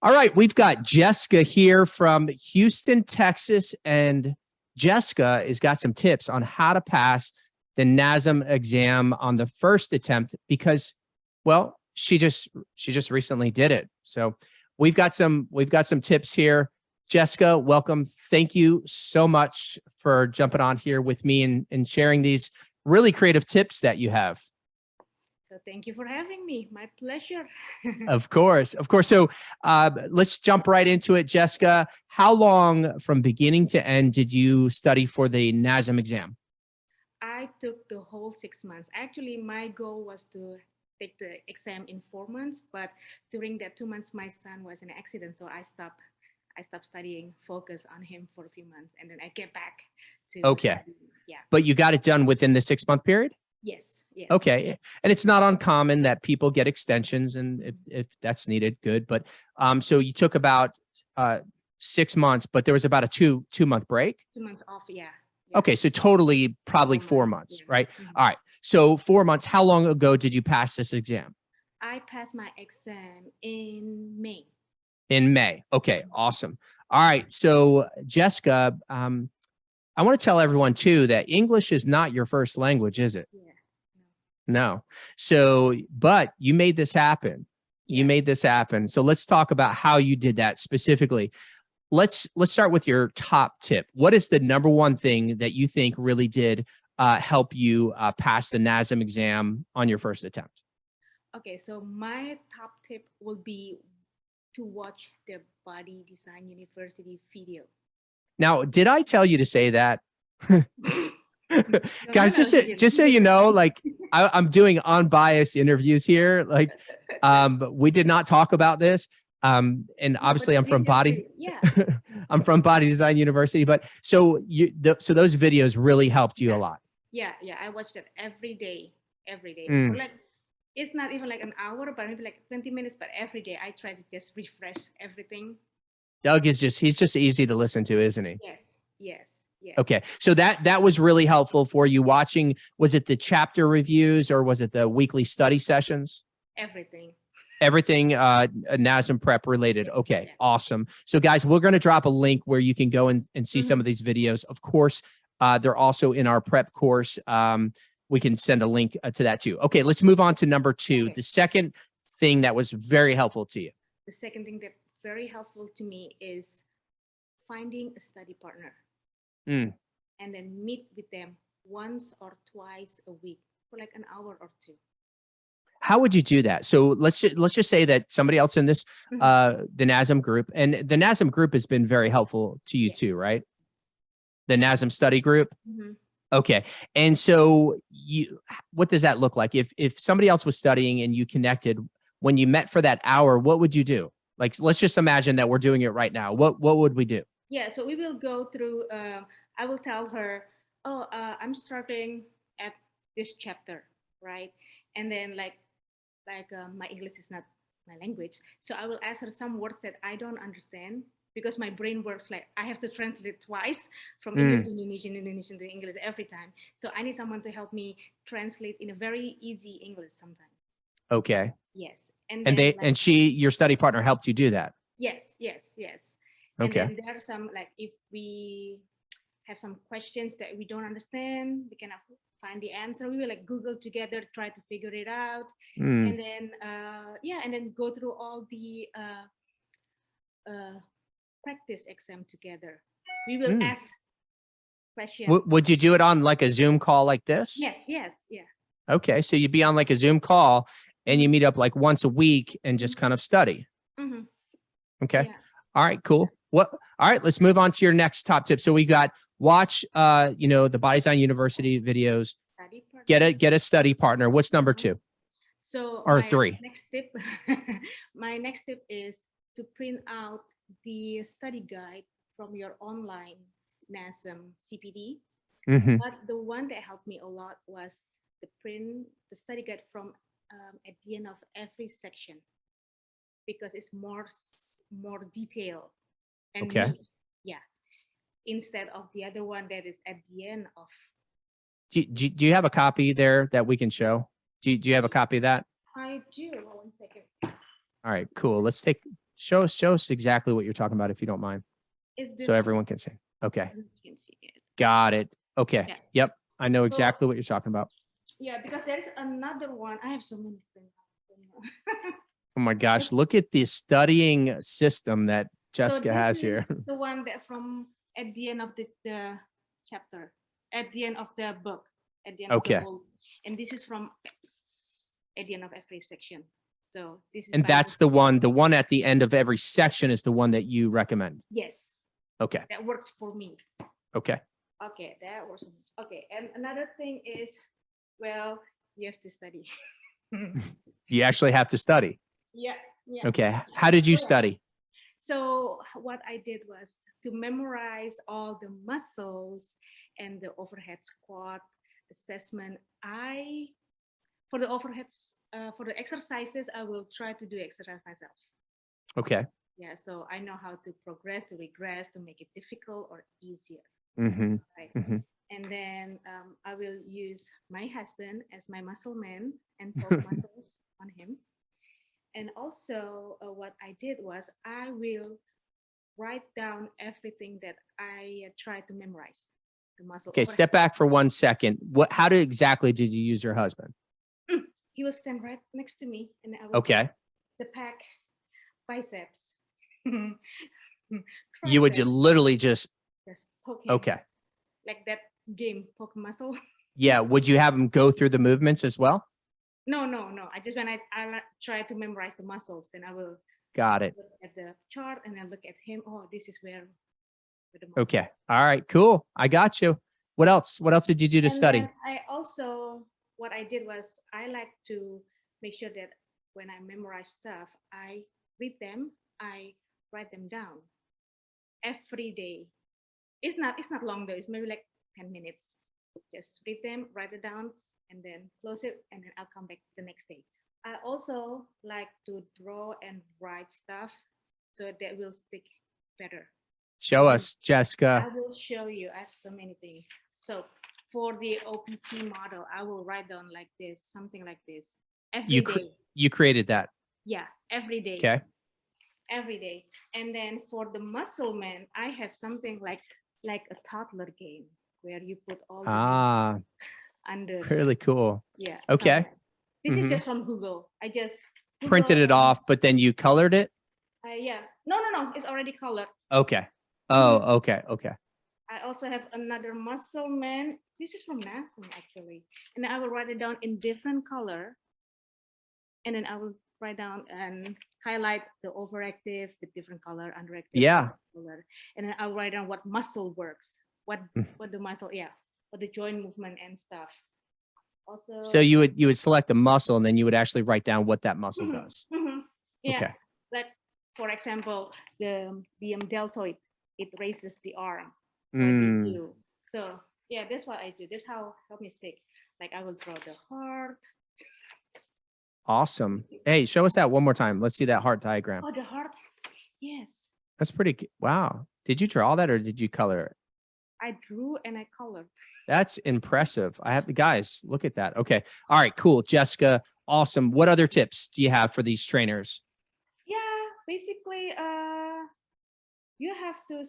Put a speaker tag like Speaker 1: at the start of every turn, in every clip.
Speaker 1: All right, we've got Jessica here from Houston, Texas, and Jessica has got some tips on how to pass the NASM exam on the first attempt because, well, she just recently did it. So we've got some tips here. Jessica, welcome. Thank you so much for jumping on here with me and sharing these really creative tips that you have.
Speaker 2: So thank you for having me. My pleasure.
Speaker 1: Of course. So let's jump right into it, Jessica. How long from beginning to end did you study for the NASM exam?
Speaker 2: I took the whole 6 months. Actually, my goal was to take the exam in 4 months, but during that 2 months, my son was in an accident, so I stopped studying, focus on him for a few months, and then I get back to studying. Yeah.
Speaker 1: But you got it done within the 6 month period?
Speaker 2: Yes. Yes.
Speaker 1: Okay. And it's not uncommon that people get extensions, and if that's needed, good. But so you took about 6 months, but there was about a two month break.
Speaker 2: 2 months off. Yeah.
Speaker 1: Okay. So totally probably 4 months,
Speaker 2: yeah.
Speaker 1: Right? Mm-hmm. All right. So 4 months, how long ago did you pass this exam?
Speaker 2: I passed my exam in May.
Speaker 1: In May. Okay. Awesome. All right. So Jessica, I want to tell everyone too that English is not your first language, is it?
Speaker 2: Yeah.
Speaker 1: No. So, but you made this happen. You made this happen. So let's talk about how you did that specifically. Let's start with your top tip. What is the number one thing that you think really did help you pass the NASM exam on your first attempt?
Speaker 2: Okay, so my top tip will be to watch the Body Design University video.
Speaker 1: Now, did I tell you to say that? Guys, just so you know, like I'm doing unbiased interviews here. Like, we did not talk about this. And obviously I'm from Body.
Speaker 2: Yeah.
Speaker 1: I'm from Body Design University. But so so those videos really helped you a lot.
Speaker 2: Yeah. I watched it every day.
Speaker 1: Mm.
Speaker 2: Like, it's not even like an hour, but maybe like 20 minutes. But every day I try to just refresh everything.
Speaker 1: Doug is he's just easy to listen to, isn't he?
Speaker 2: Yes. Yeah.
Speaker 1: Okay. So that was really helpful for you watching. Was it the chapter reviews or was it the weekly study sessions?
Speaker 2: Everything,
Speaker 1: NASM prep related. Okay. Yeah. Awesome. So guys, we're going to drop a link where you can go and see some of these videos. Of course, they're also in our prep course. We can send a link to that too. Okay. Let's move on to number 2. Okay. The second thing that was very helpful to you.
Speaker 2: The second thing that's very helpful to me is finding a study partner. And then meet with them once or twice a week for like an hour or 2.
Speaker 1: How would you do that? So let's just say that somebody else in this the NASM group, and the NASM group has been very helpful to you too, right? The NASM study group. Okay. And so what does that look like? If somebody else was studying and you connected, when you met for that hour, what would you do? Like, let's just imagine that we're doing it right now. What would we do?
Speaker 2: Yeah, so we will go through, I will tell her, I'm starting at this chapter, right? And then like my English is not my language. So I will ask her some words that I don't understand because my brain works like I have to translate twice from English to Indonesian, Indonesian to English every time. So I need someone to help me translate in a very easy English sometimes. Okay. Yes.
Speaker 1: And your study partner helped you do that?
Speaker 2: Yes.
Speaker 1: Okay.
Speaker 2: And then there are some, like, if we have some questions that we don't understand, we can find the answer. We will like Google together, try to figure it out. And then, and then go through all the practice exam together. We will ask questions.
Speaker 1: Would you do it on like a Zoom call like this?
Speaker 2: Yes.
Speaker 1: Okay. So you'd be on like a Zoom call and you meet up like once a week and just kind of study. Okay. Yeah. All right, cool. All right, let's move on to your next top tip. So we got watch, the Body Design University videos, get a study partner. What's number 2?
Speaker 2: So
Speaker 1: or 3?
Speaker 2: My next tip is to print out the study guide from your online NASM CPD. But the one that helped me a lot was the study guide from at the end of every section, because it's more detailed. And
Speaker 1: okay.
Speaker 2: Instead of the other one that is at the end of.
Speaker 1: Do you have a copy there that we can show? Do you have a copy of that?
Speaker 2: I do. 1 second.
Speaker 1: All right, cool. Let's take Show us exactly what you're talking about, if you don't mind,
Speaker 2: Is this
Speaker 1: so everyone can see. Okay,
Speaker 2: you can see it?
Speaker 1: got it. Okay,
Speaker 2: Yeah.
Speaker 1: yep, I know
Speaker 2: So,
Speaker 1: exactly what you're talking about.
Speaker 2: yeah, because there is another one. I have so many things.
Speaker 1: Oh my gosh, look at the studying system that
Speaker 2: So
Speaker 1: Jessica
Speaker 2: this
Speaker 1: has
Speaker 2: is
Speaker 1: here.
Speaker 2: the one that from at the end of the chapter, at the end of the book, at the end of the
Speaker 1: Okay,
Speaker 2: whole, and this is from at the end of every section. So this is
Speaker 1: and
Speaker 2: by
Speaker 1: that's the one at the end of every section is the one that you recommend.
Speaker 2: yes,
Speaker 1: Okay,
Speaker 2: that works for me.
Speaker 1: okay.
Speaker 2: Okay, that works for me. Okay, and another thing is, well, you have to study.
Speaker 1: You actually have to study.
Speaker 2: Yeah, yeah.
Speaker 1: Okay, how did you study?
Speaker 2: So what I did was to memorize all the muscles and the overhead squat assessment. For the overheads, for the exercises, I will try to do exercise myself.
Speaker 1: Okay.
Speaker 2: Yeah, so I know how to progress, to regress, to make it difficult or easier.
Speaker 1: Mm-hmm.
Speaker 2: Right.
Speaker 1: Mm-hmm.
Speaker 2: And then I will use my husband as my muscle man and poke muscles on him. And also, what I did was I will write down everything that I try to memorize. The muscle.
Speaker 1: Okay, step back for 1 second. How exactly did you use your husband?
Speaker 2: He will stand right next to me, and I will
Speaker 1: Okay.
Speaker 2: the pack biceps.
Speaker 1: You would literally just
Speaker 2: poke him.
Speaker 1: okay.
Speaker 2: Like that game, poke muscle.
Speaker 1: Yeah. Would you have him go through the movements as well?
Speaker 2: No. I just when I try to memorize the muscles, then I will
Speaker 1: got it.
Speaker 2: Look at the chart and then look at him. Oh, this is where the muscle.
Speaker 1: Okay. All right. Cool. I got you. What else? What else did you do to study?
Speaker 2: Then I also what I did was I like to make sure that when I memorize stuff, I read them, I write them down every day. It's not long though. It's maybe like 10 minutes. Just read them, write it down, and then close it, and then I'll come back the next day. I also like to draw and write stuff so that will stick better.
Speaker 1: Show us, Jessica.
Speaker 2: I will show you. I have so many things. So for the OPT model, I will write down like this, something like this. Every day.
Speaker 1: You created that.
Speaker 2: Yeah, every day.
Speaker 1: Okay.
Speaker 2: Every day. And then for the muscle man, I have something like a toddler game where you put all the under.
Speaker 1: Really cool.
Speaker 2: Yeah.
Speaker 1: Okay.
Speaker 2: This is just from Google. I just
Speaker 1: printed it off, but then you colored it?
Speaker 2: Yeah. No. It's already colored.
Speaker 1: Okay. Oh, okay. Okay.
Speaker 2: I also have another muscle man. This is from NASM actually. And I will write it down in different color. And then I will write down and highlight the overactive with different color, underactive.
Speaker 1: Yeah.
Speaker 2: Color. And then I'll write down what muscle works, what the muscle, what the joint movement and stuff. Also.
Speaker 1: So you would select the muscle and then you would actually write down what that muscle does.
Speaker 2: Yeah.
Speaker 1: Okay.
Speaker 2: Like for example, the deltoid, it raises the arm. So yeah, that's what I do. That's how help me stick. Like I will draw the heart.
Speaker 1: Awesome. Hey, show us that one more time. Let's see that heart diagram.
Speaker 2: Oh, the heart. Yes.
Speaker 1: That's pretty good. Wow. Did you draw that or did you color it?
Speaker 2: I drew and I colored.
Speaker 1: That's impressive. I have the guys look at that. Okay. All right, cool. Jessica, awesome. What other tips do you have for these trainers?
Speaker 2: Yeah, basically, you have to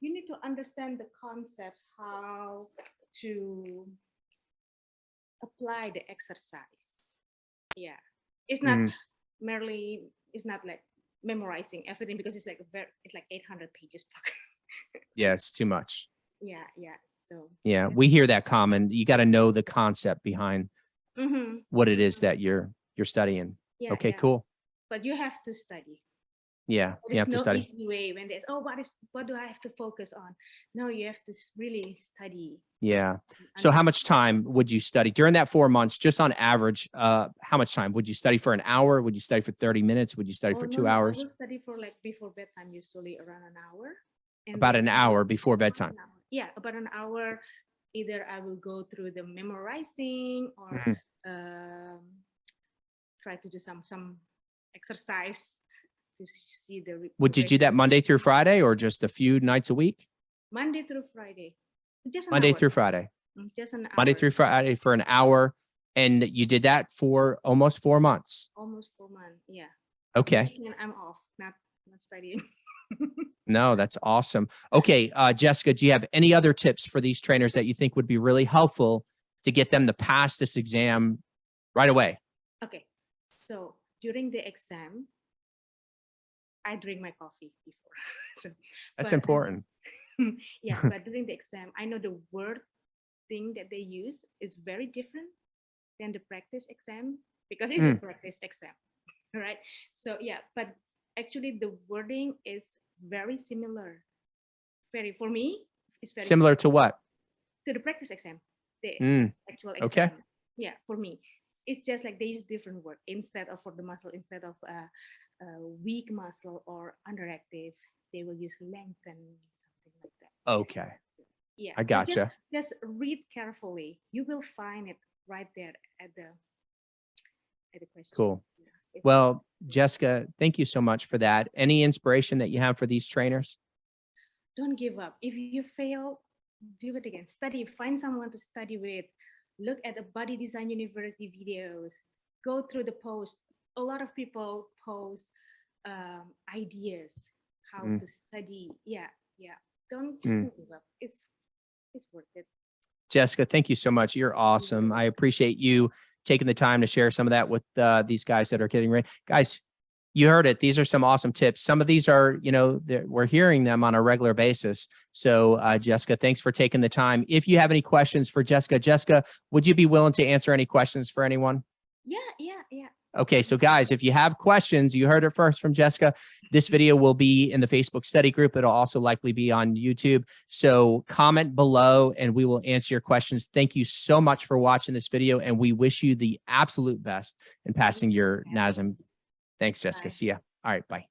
Speaker 2: you need to understand the concepts, how to apply the exercise. Yeah, it's not merely, it's not like memorizing everything because it's like 800 pages book.
Speaker 1: Yeah, it's too much.
Speaker 2: Yeah. So
Speaker 1: yeah, we hear that common. You got to know the concept behind what it is that you're studying.
Speaker 2: Yeah,
Speaker 1: okay, cool.
Speaker 2: But you have to study.
Speaker 1: Yeah, you have to study.
Speaker 2: There's no easy way when there's what do I have to focus on? No, you have to really study.
Speaker 1: Yeah. So how much time would you study during that 4 months? Just on average, how much time would you study for an hour? Would you study for 30 minutes? Would you study for 2 hours?
Speaker 2: I will study for like before bedtime, usually around an hour.
Speaker 1: About an hour before bedtime.
Speaker 2: Yeah, about an hour. Either I will go through the memorizing or try to do some exercise to see the.
Speaker 1: Would you do that Monday through Friday or just a few nights a week?
Speaker 2: Monday through Friday. Just
Speaker 1: Monday through Friday.
Speaker 2: Just an hour.
Speaker 1: Monday through Friday for an hour. And you did that for almost 4 months.
Speaker 2: Almost 4 months, yeah.
Speaker 1: Okay.
Speaker 2: Weekend, I'm off, not studying.
Speaker 1: No, that's awesome. Okay, Jessica, do you have any other tips for these trainers that you think would be really helpful to get them to pass this exam right away?
Speaker 2: Okay, so during the exam, I drink my coffee before. So,
Speaker 1: That's
Speaker 2: but
Speaker 1: important.
Speaker 2: yeah, but during the exam, I know the word thing that they use is very different than the practice exam because it's a
Speaker 1: Mm,
Speaker 2: practice exam, right? So yeah, but actually the wording is very similar. Very for me, it's very
Speaker 1: Similar
Speaker 2: similar
Speaker 1: to what?
Speaker 2: to the practice exam, the
Speaker 1: Mm,
Speaker 2: actual
Speaker 1: okay.
Speaker 2: exam. Yeah, for me, it's just like they use different word instead of for the muscle instead of weak muscle or underactive, they will use lengthen something like that.
Speaker 1: Okay.
Speaker 2: Yeah,
Speaker 1: I
Speaker 2: so just
Speaker 1: gotcha.
Speaker 2: just read carefully. You will find it right there at the
Speaker 1: Cool.
Speaker 2: questions. Yeah, it's very
Speaker 1: Well, Jessica, thank you so much for that. Any inspiration that you have for these trainers?
Speaker 2: don't give up. If you fail, do it again. Study, find someone to study with. Look at the Body Design University videos. Go through the post. A lot of people post ideas how
Speaker 1: Mm,
Speaker 2: to study. Yeah, yeah. Don't just
Speaker 1: mm.
Speaker 2: don't give up. It's worth it.
Speaker 1: Jessica, thank you so much. You're awesome. I appreciate you taking the time to share some of that with these guys that are getting ready. Guys, you heard it. These are some awesome tips. Some of these are, we're hearing them on a regular basis. So, Jessica, thanks for taking the time. If you have any questions for Jessica, would you be willing to answer any questions for anyone?
Speaker 2: Yeah, yeah, yeah.
Speaker 1: Okay, so guys, if you have questions, you heard it first from Jessica. This video will be in the Facebook study group. It'll also likely be on YouTube. So comment below and we will answer your questions. Thank you so much for watching this video, and we wish you the absolute best in passing your NASM. Thanks, Jessica.
Speaker 2: Bye.
Speaker 1: See ya. All right, bye.